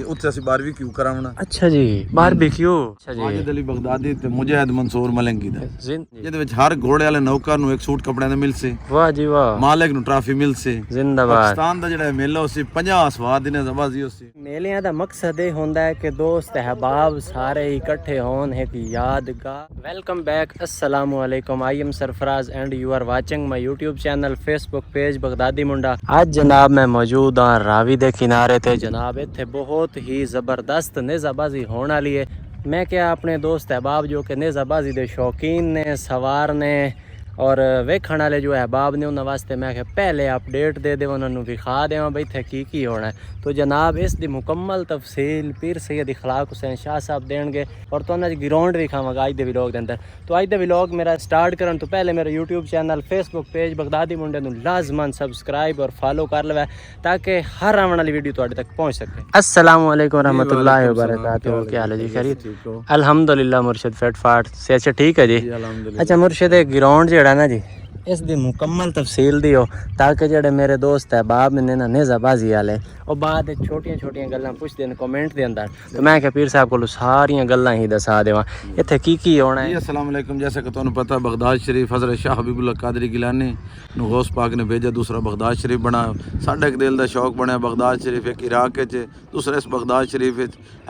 ਉੱਥੇ ਅਸੀਂ ਬਾਰਬੀਕਿਊ ਕਰਾਉਣਾ। ਅੱਛਾ ਜੀ, ਬਾਰਬੀਕਿਊ। ਅੱਛਾ ਜੀ, ਵਾਜਿਦ ਅਲੀ ਬਗਦਾਦੀ ਤੇ ਮੁਜਾਹਿਦ ਮਨਸੂਰ ਮਲੰਗੀ ਦਾ, ਜਿਹਦੇ ਵਿੱਚ ਹਰ ਘੋੜੇ ਵਾਲੇ ਨੌਕਰ ਨੂੰ ਇੱਕ ਸੂਟ ਕੱਪੜਿਆਂ ਦਾ ਮਿਲਸੇ। ਵਾਹ ਜੀ ਵਾਹ, ਮਾਲਕ ਨੂੰ ਟਰਾਫੀ ਮਿਲਸੇ। ਜ਼ਿੰਦਾਬਾਦ। ਪਾਕਿਸਤਾਨ ਦਾ ਜਿਹੜਾ ਮੇਲਾ ਸੀ 50 ਸਵਾਦ ਦੀ ਨਜ਼ਾਬਾਜ਼ੀ ਸੀ। ਮੇਲਿਆਂ ਦਾ ਮਕਸਦ ਇਹ ਹੁੰਦਾ ਹੈ ਕਿ ਦੋਸਤ ਅਹਿਬਾਬ ਸਾਰੇ ਇਕੱਠੇ ਹੋਣ, ਇੱਕ ਯਾਦਗਾਰ। ਵੈਲਕਮ बैक, अस्सलामु अलैकुम। I am Sarfaraz and you are watching my YouTube channel Facebook page Baghdadi Munda. आज जनाब मैं मौजूद हाँ रावी दे किनारे थे। जनाब इत्थे बहुत ही ज़बरदस्त नेज़ाबाजी होने वाली है। मैं क्या अपने दोस्त अहबाब जो कि नेज़ाबाजी दे शौकीन ने, सवार ने और वेखण वाले जो अहबाब ने उन्होंने वास्ते मैं क्या पहले अपडेट दे दे, उन्होंने विखा देव बई इत्थे की होना है। तो जनाब इस दी मुकम्मल तफसील पीर सैयद इखलाक हुसैन शाह साहब देंगे और तो उन्होंने ग्राउंड विखावांगा अज दे व्लॉग के अंदर। तो अज दे व्लॉग मेरा स्टार्ट करन तो पहले मेरा YouTube channel Facebook page Baghdadi मुंडे नूं लाजमन सबसक्राइब और फॉलो कर लवे ताकि हर आने वाली वीडियो तुहाडे तक पहुंच सके। अस्सलामु अलैकुम रहमतुल्लाहि व बरकातहू। क्या हाल है जी? खैरियत? अल्हम्दुलिल्लाह मुर्शिद फिट फाट से। अच्छा ठीक है जी। अच्छा मुर्शिद ग्राउंड ना जी इस दी मुकम्मल तफसील दियो ताकि जेडे मेरे दोस्त है बाब ने ना नेज़ाबाजी वाले और बाद छोटियां छोटियां गल्लां पुछदे ने कमेंट दे अंदर। तो मैं क्या पीर साहब को सारियां गल्लां ही दसा देवां इत्थे की होना है। अस्सलाम वालेकुम। जैसे कि तुहानू पता बगदाद शरीफ हज़रत शाह हबीबुल्लाह कादरी गिलानी नूं गौस पाक ने भेजा, दूसरा बगदाद शरीफ बना। साडा एक दिल दा शौक बनया बगदाद शरीफ, एक इराक च, दूसरा इस बगदाद शरीफ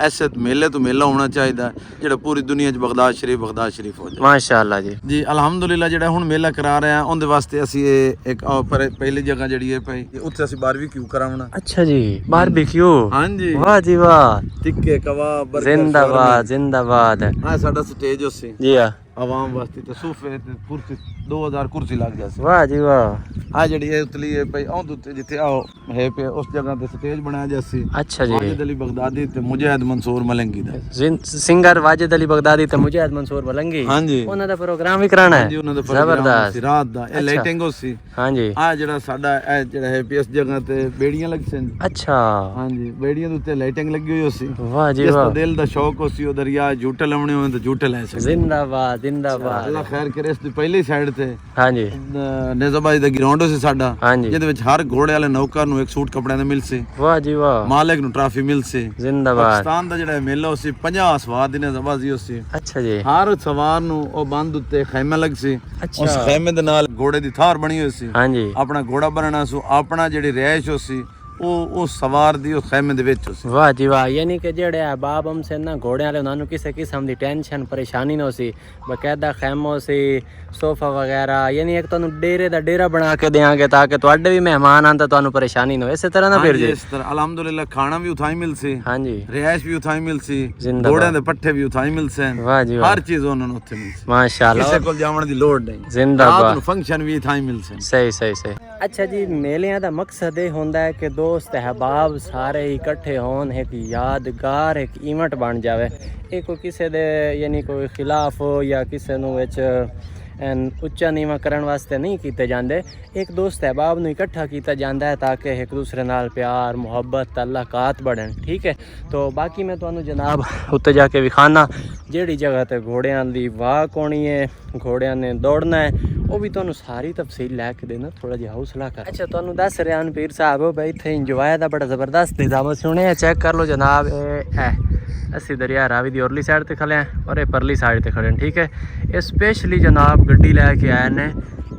ऐसे मेले तो मेला होना चाहिए जेड़ा पूरी दुनिया च बगदाद शरीफ हो जाए। माशाअल्लाह जी जी अल्हम्दुलिल्लाह। जेड़ा हुण मेला करा रहे हैं ਉਹਦੇ ਵਾਸਤੇ ਅਸੀਂ ਇੱਕ ਪਹਿਲੀ ਜਗ੍ਹਾ ਜਿਹੜੀ ਹੈ ਭਾਈ ਉੱਥੇ ਅਸੀਂ ਬਾਰਬੀਕਿਊ ਕਰਾਉਣਾ। ਅੱਛਾ ਜੀ, ਬਾਰਬੀਕਿਊ। ਹਾਂਜੀ ਵਾਹ ਜੀ ਵਾਹ, ਟਿੱਕੇ ਕਬਾਬ ਬਰਗਰ। ਜ਼ਿੰਦਾਬਾਦ ਜ਼ਿੰਦਾਬਾਦ। ਆ ਸਾਡਾ ਸਟੇਜ ਉਸੇ ਜੀ ਆ ਆਵਾਮ ਵਾਸਤੇ ਤੇ ਸੋਫੇ ਤੇ ਕੁਰਸੀ 2000 ਕੁਰਸੀ ਲੱਗ ਜਾਸੀ। ਵਾਹ ਜੀ ਵਾਹ। ਆ ਜਿਹੜੀ ਹੈ ਉਤਲੀ ਹੈ ਭਾਈ ਉਹਦੇ ਉੱਤੇ ਜਿੱਥੇ ਆਓ ਹੈ ਪੇ ਉਸ ਜਗ੍ਹਾ ਤੇ ਸਟੇਜ ਬਣਾਇਆ ਜਾਸੀ। ਅੱਛਾ ਜੀ। ਵਾਜਿਦ ਅਲੀ ਬਗਦਾਦੀ ਤੇ ਮੁਜਾਹਿਦ ਮਨਸੂਰ ਮਲੰਗੀ ਦਾ, ਸਿੰਗਰ ਵਾਜਿਦ ਅਲੀ ਬਗਦਾਦੀ ਤੇ ਮੁਜਾਹਿਦ ਮਨਸੂਰ ਮਲੰਗੀ। ਹਾਂਜੀ ਉਹਨਾਂ ਦਾ ਪ੍ਰੋਗਰਾਮ ਵੀ ਕਰਾਣਾ ਹੈ। ਹਾਂਜੀ ਉਹਨਾਂ ਦਾ ਪ੍ਰੋਗਰਾਮ ਸੀ ਰਾਤ ਦਾ। ਇਹ ਲਾਈਟਿੰਗ ਹੋਸੀ। ਹਾਂਜੀ ਆ ਜਿਹੜਾ ਸਾਡਾ ਇਹ ਜਿਹੜਾ ਹੈ ਇਸ ਜਗ੍ਹਾ ਤੇ ਬੇੜੀਆਂ ਲੱਗ ਸਨ। ਅੱਛਾ ਹਾਂਜੀ ਬੇੜੀਆਂ ਦੇ ਉੱਤੇ ਲਾਈਟਿੰਗ ਲੱਗੀ ਹੋਈ ਹੋਸੀ। ਵਾਹ ਜੀ ਵਾਹ। ਜਿਸ ਦਿਲ ਦਾ ਸ਼ੌਕ ਹੋਸੀ ਉਹ ਦਰਿਆ ਝੂਟੇ ਲਾਉਣੇ ਹੋਣ ਤੇ ਝੂਟੇ ਲੈ ਸਕਦੇ। ਜ਼ਿੰਦਾਬਾਦ ਜ਼ਿੰਦਾਬਾਦ। ਅੱਲਾਹ ਖੈਰ ਕਰੇ। ਇਸ ਦੀ ਪਹਿਲੀ ਸਾਈਡ ਤੇ ਹਾਂਜੀ नेज़ाबाजी ਦਾ ਗਰਾਊਂਡ ਸੀ ਸਾਡਾ, ਹਾਂਜੀ, ਜਿਹਦੇ ਵਿੱਚ ਹਰ ਘੋੜੇ ਵਾਲੇ ਨੌਕਰ ਨੂੰ ਇੱਕ ਸੂਟ ਕੱਪੜਿਆਂ ਦਾ ਮਿਲਸੇ। ਵਾਹ ਜੀ ਵਾਹ। ਮਾਲਕ ਨੂੰ ਟਰਾਫੀ ਮਿਲਸੇ। ਜ਼ਿੰਦਾਬਾਦ। ਪਾਕਿਸਤਾਨ ਦਾ ਜਿਹੜਾ ਮੇਲਾ ਸੀ 50 ਸਵਾਦ ਦੀ ਨਜ਼ਾਬਾਜ਼ੀ ਸੀ। ਅੱਛਾ ਜੀ। ਹਰ ਸਵਾਰ ਨੂੰ ਉਹ ਬੰਦ ਉੱਤੇ ਖੈਮਾ ਲੱਗ ਸੀ। ਅੱਛਾ। ਉਸ ਖੈਮੇ ਦੇ ਨਾਲ ਘੋੜੇ ਦੀ ਥਾਰ ਬਣੀ ਹੋਈ ਸੀ। ਹਾਂਜੀ ਆਪਣਾ ਘੋੜਾ ਬਣਨਾ ਸੀ, ਆਪਣਾ ਜਿਹੜੀ ਰਿਹਾਇਸ਼ ਸੀ ਉਹ ਸਵਾਰ ਦੀ ਉਸ ਖੈਮੇ ਦੇ ਵਿੱਚ ਸੀ। वाह जी वाह। यानी कि जेड़े अहबाब हमसे ना घोड़े वाले उन्होंने किसी किस्म की टेंशन परेशानी ना सी, बकायदा खैमो सी, सोफा वगैरह, यानी एक तुहानू डेरे दा डेरा बना के देंगे ताकि तुहाडे भी मेहमान आन तां तुहानू परेशानी ना हो। इस तरह ना फिर जी इस तरह अल्हम्दुलिल्लाह खाना भी उठाई मिलसी। हाँ जी रिहाइश भी उठाई मिलसी। जिंदाबाद। घोड़े दे पट्ठे भी उठाई मिलसे। वाह जी वाह। हर चीज उन्होंने उत्थे मिलसी। माशाअल्लाह। किसी कोल जावण दी लोड़ नहीं। जिंदाबाद। रात नूं फंक्शन भी उठाई मिलसे। सही सही सही। अच्छा जी, मेलियां दा मकसद ये होंदा है कि दोस्त अहबाब सारे इकट्ठे होन, एक यादगार एक इवेंट बन जावे। ये कोई किसी दे यानी कोई खिलाफ हो या किसी नूं विच ਉੱਚਾ ਨੀਵਾਂ ਕਰਨ ਵਾਸਤੇ ਨਹੀਂ ਕੀਤੇ ਜਾਂਦੇ। ਇੱਕ ਦੋਸਤ ਅਹਿਬਾਬ ਨੂੰ ਇਕੱਠਾ ਕੀਤਾ ਜਾਂਦਾ ਹੈ ਤਾਕਿ ਇੱਕ ਦੂਸਰੇ ਨਾਲ ਪਿਆਰ ਮੁਹੱਬਤ ਤਾਲੁਕਾਤ बढ़न। ठीक है, तो बाकी मैं ਤੁਹਾਨੂੰ ਜਨਾਬ ਉੱਤੇ ਜਾ ਕੇ ਵਿਖਾਣਾ ਜਿਹੜੀ ਜਗ੍ਹਾ ਤੇ ਘੋੜਿਆਂ ਦੀ ਵਾਕ ਹੋਣੀ ਹੈ, ਘੋੜਿਆਂ ਨੇ ਦੌੜਨਾ ਹੈ, ਉਹ ਵੀ ਤੁਹਾਨੂੰ ਸਾਰੀ ਤਫਸੀਲ ਲੈ ਕੇ ਦੇਣਾ। ਥੋੜਾ ਜਿਹਾ ਹੌਸਲਾ ਕਰ। ਅੱਛਾ ਤੁਹਾਨੂੰ ਦੱਸ ਰਿਹਾ ਹਾਂ ਪੀਰ ਸਾਹਿਬ ਭਾਈ ਇੱਥੇ ਇੰਜੋਏ ਦਾ ਬੜਾ ਜ਼ਬਰਦਸਤ ਨਿਜ਼ਾਮ ਸੁਣਿਆ। ਚੈੱਕ ਕਰ ਲਓ ਜਨਾਬ। ਇਹ ਹੈ ਅਸੀਂ दरिया रावी की उरली साइड पर खड़े हैं और ये परली साइड पर खड़े हैं। ठीक है, ये स्पेशली जनाब गड्डी लैके आए ने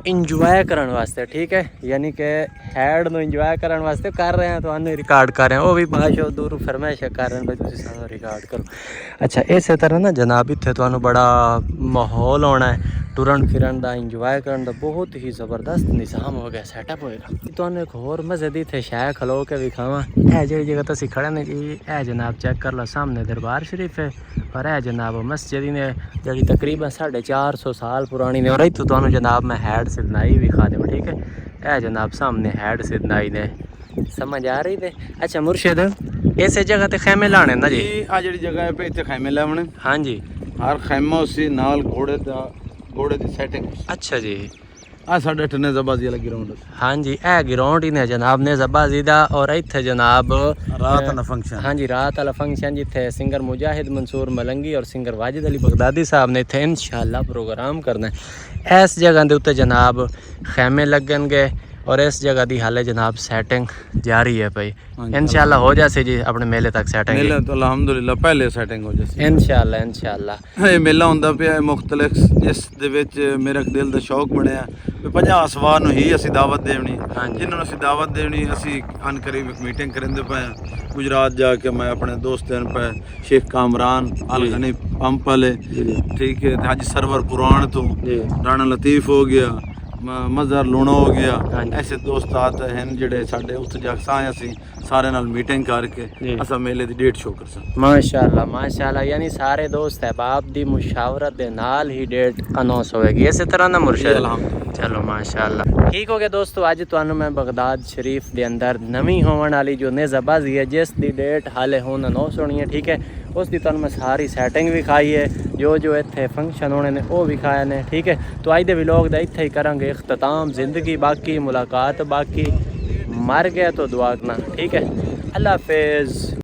इंजॉय करने वास्ते। ठीक है, यानी कि हैड ਨੂੰ इंजॉय करने वास्ते कर रहे हैं, तो रिकॉर्ड कर रहे हैं। वो भी बाशो दूर फरमाइश कर रहे हैं भाई तुम सारा रिकॉर्ड करो। अच्छा इस तरह ना जनाब इत्थे तुहानू बड़ा माहौल होना है, टुरन फिरन का इंजॉय करने का बहुत ही ज़बरदस्त निज़ाम हो गया, सैटअप होएगा। तुहानू एक होर मज़े दी इत्थे शै खलो के विखावां। है जी जगह तो असीं खड़े ने जी, है जनाब चेक कर लो सामने दरबार शरीफ है और है जनाब मस्जिद ने जी तकरीबन 450 साल पुरानी ने। और इत्थों तुहानू जनाब मैं हैड सिदनाई विखा देवां। ठीक है, है जनाब सामने हैड सिदनाई ने, समझ आ रही थे। अच्छा मुर्शिद इस जगह ते खैमे लाने ना जी? आ जेड़ी जगह है पे इत्थे खैमे लावणे। हाँ जी। हर खैमा उसी नाल घोड़े दी सेटिंग। अच्छा जी। आ साडा नेज़ाबाजी वाला ग्राउंड है। हाँ जी, ए ग्राउंड ही ने जनाब नेज़ाबाजी दा। और इत्थे जनाब रात वाला फंक्शन। हाँ जी, रात वाला फंक्शन जिथे सिंगर मुजाहिद मंसूर मलंगी और सिंगर वाजिद अली बगदादी साहब ने इत्थे इंशाअल्लाह प्रोग्राम करना है। इस जगह के उत्ते जनाब खैमे लगणगे और इस जगह की हाले जनाब सेटिंग जारी है भाई। हाँ जी, इंशाल्लाह हो जाए जी अपने मेले तक सेटिंग मेले तो अल्हम्दुलिल्लाह पहले सेटिंग हो जासी। इंशाल्लाह इंशाल्लाह। ਇਹ ਮੇਲਾ ਹੁੰਦਾ ਪਿਆ ਹੈ ਮੁਖਤਲਿਫ, ਜਿਸ ਦੇ ਵਿੱਚ ਮੇਰਾ ਦਿਲ ਦਾ ਸ਼ੌਕ ਬਣਿਆ ਵੀ 50 ਸਵਾਰ ਨੂੰ ਹੀ ਅਸੀਂ ਦਾਵਤ ਦੇਣੀ, ਹਾਂਜੀ। ਜਿਨ੍ਹਾਂ ਨੂੰ ਅਸੀਂ ਦਾਵਤ ਦੇਣੀ ਅਸੀਂ ਅਨਕਰੀਬ ਇੱਕ ਮੀਟਿੰਗ ਕਰਿੰਦੇ ਪਏ ਹਾਂ ਗੁਜਰਾਤ ਜਾ ਕੇ। ਮੈਂ ਆਪਣੇ ਦੋਸਤਾਂ ਨੂੰ ਪਏ ਸ਼ੇਖ ਕਾਮਰਾਨ ਅਲ ਗਨੀ ਪੰਪ ਵਾਲੇ, ਠੀਕ ਹੈ, ਤੇ ਹਾਜੀ ਸਰਵਰ ਪੁਰਾਣ ਤੋਂ जी ਰਾਣਾ ਲਤੀਫ ਹੋ ਗਿਆ, ਮਜ਼ਹਰ ਲੂਣਾ ਹੋ ਗਿਆ। ਹਾਂਜੀ। ਐਸੇ ਦੋਸਤਾਤ ਹਨ ਜਿਹੜੇ ਸਾਡੇ ਉੱਥੇ ਜਾ ਕੇ ਸਾਂ ਅਸੀਂ ਸਾਰੇ ਨਾਲ ਮੀਟਿੰਗ ਕਰਕੇ ਜੀ। ਅਸਾਂ ਮੇਲੇ ਦੀ ਡੇਟ ਸ਼ੋ ਕਰ ਸਾਂ। माशाल्लाह माशाल्लाह, यानी सारे दोस्त अहबाब दी मुशावरत दे नाल ही डेट अनाउंस होएगी इस तरह ना मुर्शद। अल्हम्दुलिल्लाह। चलो माशाल्लाह ठीक हो गया दोस्तों। अज तुहानू मैं बगदाद शरीफ दे अंदर नवी होने वाली जो नेज़ाबाजी है जिस दी डेट हाले हुन अनाउंस होनी है, ठीक है, उस दी तुहानू मैं सारी सेटिंग विखाई है, जो इत्थे फंक्शन होने ने वो विखाए ने, ठीक है। तो अज दे व्लॉग दा इत्थे ही करांगे इख्तिताम। जिंदगी बाकी, मुलाकात बाकी, मर गया तो दुआ करना, ठीक है। अल्लाह हाफिज़।